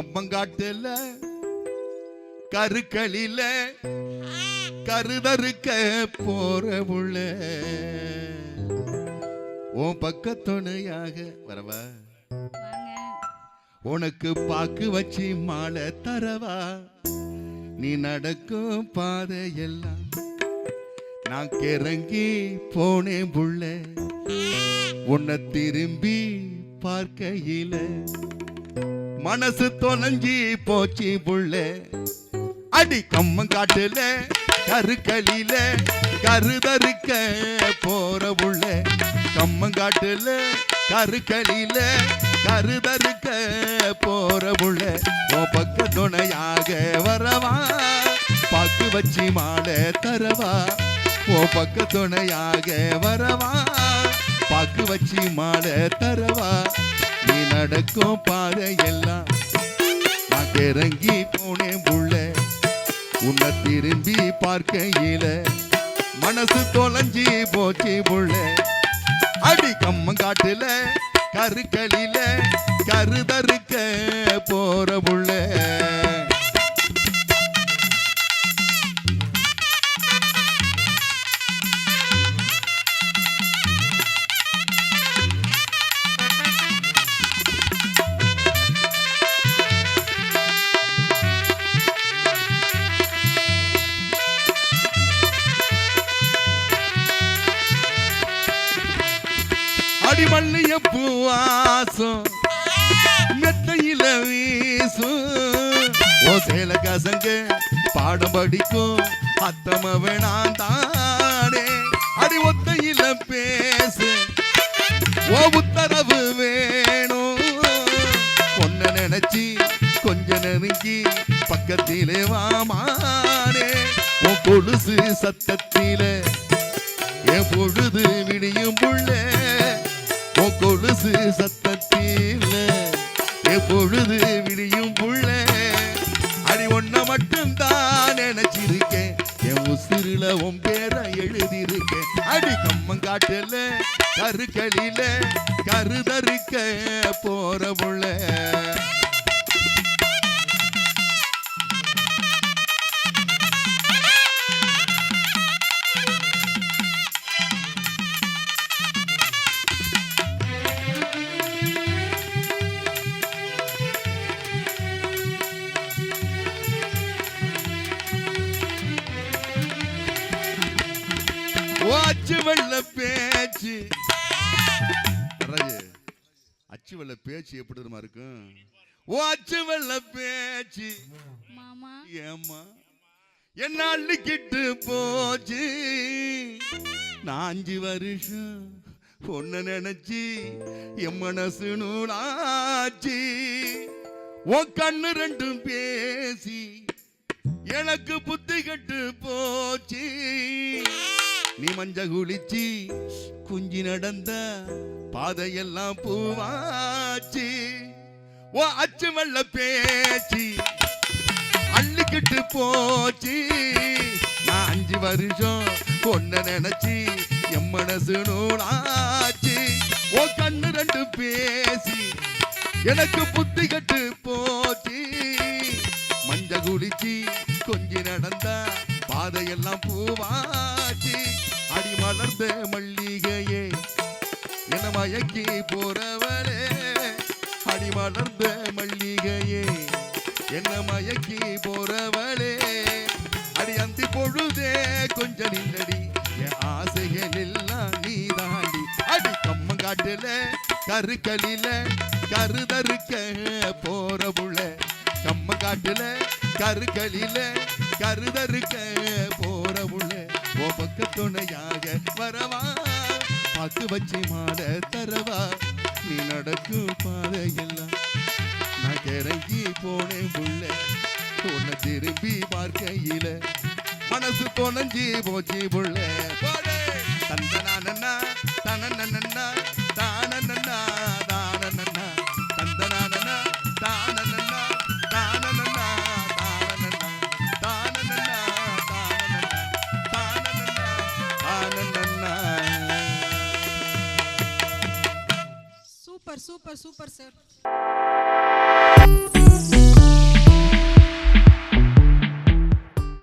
கம்மங்காட்டுல கருக்களில கருதறுக்க போற புள்ள உன் பக்கத்துணையாக வரவா உனக்கு பாக்கு வச்சு மாலை தரவா நீ நடக்கும் பாதையெல்லாம் நான் கிறங்கி போனேன் புள்ள உன்னை திரும்பி பார்க்கையில மனசு தொலைஞ்சி போச்சு புள்ள அடி கம்மங்காட்டுல கருக்களில கருதறுக்க போற புள்ள கம்மங்காட்டுல கருக்களில கருதறுக்க போற புள்ள உன் பக்க துணையாக வரவா பாக்கு வச்சு மாலை தரவா உன் பக்க துணையாக வரவா பாக்கு வச்சு மாலை தரவா நீ நடக்கும் பாதையெல்லாம் நான் கிறங்கி போனேன் புள்ள உன்னை திரும்பி பார்க்கையில மனசு தொலைஞ்சி போச்சு புள்ள அடி கம்மங்காட்டுல கருக்களில கருதறுக்க போற புள்ள அடிமல்லிய பூவாசம் மெத்தையில வீசும் ஓ சேல கசங்க பாடம் படிக்கும் அத்தம வேணாம் தானே அடி ஒத்தையில பேசு ஓ உத்தரவு வேணும் ஒன்ன நினைச்சி கொஞ்ச நெருங்கி பக்கத்திலே வாமானே உன் கொலுசு சத்தத்தில என் பொழுது விடியும் புள்ள கொலுசு சத்தத்தில எப்பொழுது விடியும் புள்ள அடி ஒன்ன மட்டும் தான் நினைச்சிருக்கேன் என் உசிரில உன் பேரை எழுதியிருக்கேன் அடி கம்மங்காட்டுல கருக்களில கருதறுக்க போற புள்ள அச்சு வெள்ள பேச்சு அச்சு வெள்ள பேச்சு எப்படி தெரியுமா இருக்கும் ஓ அச்சு வெள்ள பேச்சு மாமா ஏம்மா என்ன அள்ளிக்கிட்டு போச்சு நான் 5 வருஷம் பொண்ண நினைச்சு என் மனசு நூலாச்சு உன் கண்ணு ரெண்டும் பேசி எனக்கு புத்தி கட்டு போச்சு நீ மஞ்ச குளிச்சி குஞ்சி நடந்த பாதையெல்லாம் பூவாச்சு ஓ அச்சு வெள்ள பேச்சு அள்ளிக்கிட்டு போச்சு நான் 5 வருஷம் பொண்ண நினைச்சு என் மனசு நூலாச்சு ஓ கண்ணு ரெண்டு பேசி எனக்கு புத்தி கட்டு போச்சு மஞ்ச குளிச்சி கொஞ்சி நடந்த பாதையெல்லாம் பூவாச்சு அடி மலர்ந்த மல்லிகையே என மயக்கி போறவளே அடி மலர்ந்த மல்லிகையே என்ன மயக்கி போறவளே அடி அந்தி பொழுதே கொஞ்சம் நின்றடி என் ஆசைகள் எல்லாம் நீ தாண்டி அடி கம்மங்காட்டுல கருக்களில கருதறுக்க போற புள்ள கம்மங்காட்டுல கருக்களில கருதறுக்க போற புள்ள ஓ பக்க துணையாக வரவா பாக்கு வச்சு மாலை தரவா நீ நடக்கும் பாதையெல்லாம் நான் கிறங்கி போனேன் புள்ள உன்னை திரும்பி பார்க்கையில மனசு தொலைஞ்சி போச்சு புள்ள தந்தனா தனன்னா தானன்னா தானன்னா தந்தனா தானன்னா தானன்னா தானன்னா தானன்னா தானன்னா சூப்பர் சூப்பர் சூப்பர் சார்.